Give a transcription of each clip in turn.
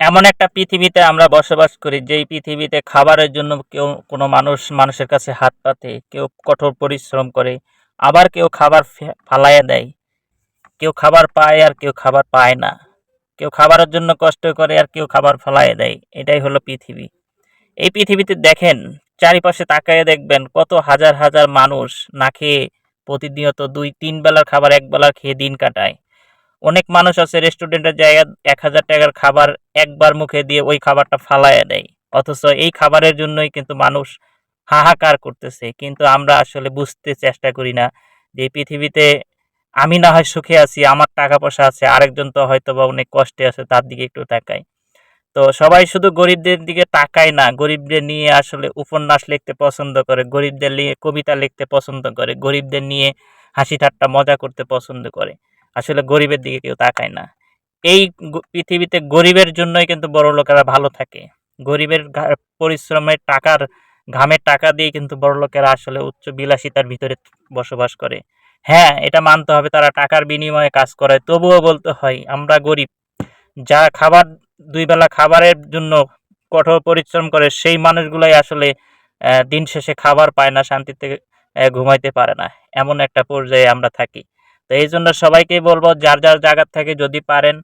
এমন একটা পৃথিবীতে আমরা বসবাস করি, যেই পৃথিবীতে খাবারের জন্য কোনো মানুষের কাছে হাত পাতে, কেউ কঠোর পরিশ্রম করে, আবার কেউ খাবার ফালাইয়া দেয়। কেউ খাবার পায় আর কেউ খাবার পায় না। কেউ খাবারের জন্য কষ্ট করে আর কেউ খাবার ফেলাইয়া দেয়। এটাই হলো পৃথিবী। এই পৃথিবীতে দেখেন, চারিপাশে তাকাইয়া দেখবেন কত হাজার হাজার মানুষ না খেয়ে প্রতিনিয়ত ২-৩ বেলার খাবার এক বেলা খেয়ে দিন কাটায়। অনেক মানুষ আছে রেস্টুরেন্টের জায়গায় ১,০০০ টাকার খাবার একবার মুখে দিয়ে ওই খাবারটা ফালাইয়া দেয়। অথচ এই খাবারের জন্যই কিন্তু মানুষ হাহাকার করতেছে। কিন্তু আমরা আসলে বুঝতে চেষ্টা করি না যে এই পৃথিবীতে আমি না হয় সুখে আছি, আমার টাকা পয়সা আছে, আরেকজন তো হয়তোবা অনেক কষ্টে আছে, তার দিকে একটু তাকাই। তো সবাই শুধু গরিবদের দিকে তাকায় না, গরিবদের নিয়ে আসলে উপন্যাস লিখতে পছন্দ করে, গরিবদের নিয়ে কবিতা লিখতে পছন্দ করে, গরিবদের নিয়ে হাসি ঠাট্টা মজা করতে পছন্দ করে। আসলে গরিবের দিকে কেউ তাকায় না। এই পৃথিবীতে গরিবের জন্যই কিন্তু বড়লোকেরা ভালো থাকে। গরিবের পরিশ্রমের টাকার ঘামের টাকা দিয়ে কিন্তু বড়লোকেরা আসলে উচ্চ বিলাসিতার ভিতরে বসবাস করে। হ্যাঁ, এটা মানতে হবে, তারা টাকার বিনিময়ে কাজ করে। তবুও বলতে হয় আমরা গরিব। যারা খাবার ২ বেলা খাবারের জন্য কঠোর পরিশ্রম করে, সেই মানুষগুলাই আসলে দিন শেষে খাবার পায় না, শান্তিতে ঘুমাইতে পারে না। এমন একটা পর্যায়ে আমরা থাকি। তো এইজন্য সবাইকেই বলবো, যার জায়গা থেকে যদি পারেন,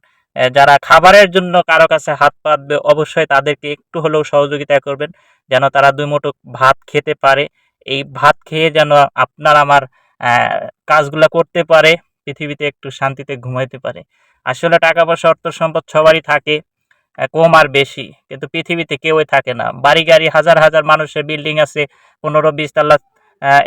যারা খাবারের জন্য কারো কাছে হাত পাতবে, অবশ্যই তাদেরকে একটু হলেও সহযোগিতা করবেন, যেন তারা ২ মুঠো ভাত খেতে পারে। এই ভাত খেয়ে যেন আপনার আমার অ্যা কাজগুলা করতে পারে, পৃথিবীতে একটু শান্তিতে ঘুমাইতে পারে। আসলে টাকা পয়সা অর্থ সম্পদ সবারই থাকে, কম আর বেশি, কিন্তু পৃথিবীতে কেউই থাকে না। বাড়ি গাড়ি হাজার হাজার মানুষের বিল্ডিং আছে, ১৫-২০ তলা,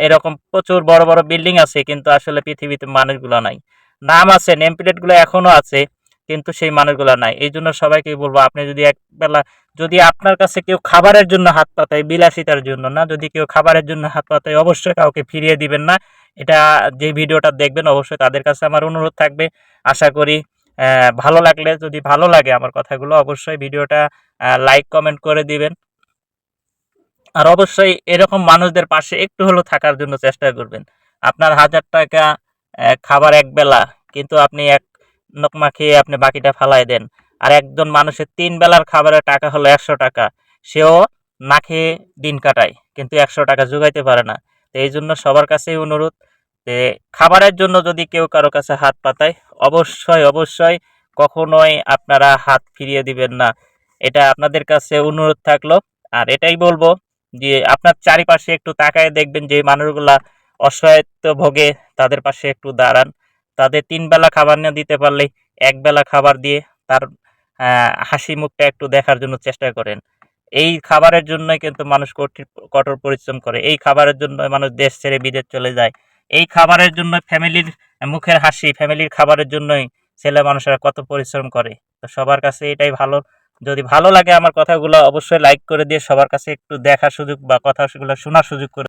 এরকম প্রচুর বড় বড় বিল্ডিং আছে, কিন্তু আসলে পৃথিবীতে মানুষগুলো নাই। নাম আছে, নেম প্লেটগুলো এখনো আছে, কিন্তু সেই মানুষগুলো নাই। এই জন্য সবাইকে বলবো, আপনি যদি একবেলা, যদি আপনার কাছে কেউ খাবারের জন্য হাত পাতায়, বিলাসিতার জন্য না, যদি কেউ খাবারের জন্য হাত পাতায়, অবশ্যই কাউকে ফিরিয়ে দিবেন না। এটা যে ভিডিওটা দেখবেন, অবশ্যই তাদের কাছে আমার অনুরোধ থাকবে। আশা করি ভালো লাগলে, যদি ভালো লাগে আমার কথাগুলো, অবশ্যই ভিডিওটা লাইক কমেন্ট করে দিবেন। আর অবশ্যই এরকম মানুষদের পাশে একটু হলেও থাকার জন্য চেষ্টা করবেন। আপনার ১,০০০ টাকা খাবার একবেলা, কিন্তু আপনি এক লোকমা খেয়ে আপনি বাকিটা ফালাই দেন। আর একজন মানুষের ৩ বেলার খাবারের টাকা হলো ১০০ টাকা। সেও না খেয়ে দিন কাটায়, কিন্তু ১০০ টাকা জোগাইতে পারে না। তো এইজন্য সবার কাছেই অনুরোধ যে, খাবারের জন্য যদি কেউ কারো কাছে হাত পাতায়, অবশ্যই কখনোই আপনারা হাত ফিরিয়ে দিবেন না। এটা আপনাদের কাছে অনুরোধ থাকলো। আর এটাই বলবো যে, আপনার চারিপাশে একটু তাকায় দেখবেন, যে মানুষগুলা অসহায়ত্ব ভোগে, তাদের পাশে একটু দাঁড়ান। তাদের ৩ বেলা খাবার না দিতে পারলেই এক বেলা খাবার দিয়ে তার হাসি মুখটা একটু দেখার জন্য চেষ্টা করেন। এই খাবারের জন্যই কিন্তু মানুষ কঠোর পরিশ্রম করে। এই খাবারের জন্য মানুষ দেশ ছেড়ে বিদেশ চলে যায়। এই খাবারের জন্য ফ্যামিলির মুখের হাসি, ফ্যামিলির খাবারের জন্যই ছেলে মানুষেরা কত পরিশ্রম করে। তো সবার কাছে এটাই ভালো। যদি ভালো লাগে আমার কথাগুলো, অবশ্যই লাইক করে দিয়ে সবার কাছে একটু দেখার সুযোগ বা কথাগুলো শোনার সুযোগ করে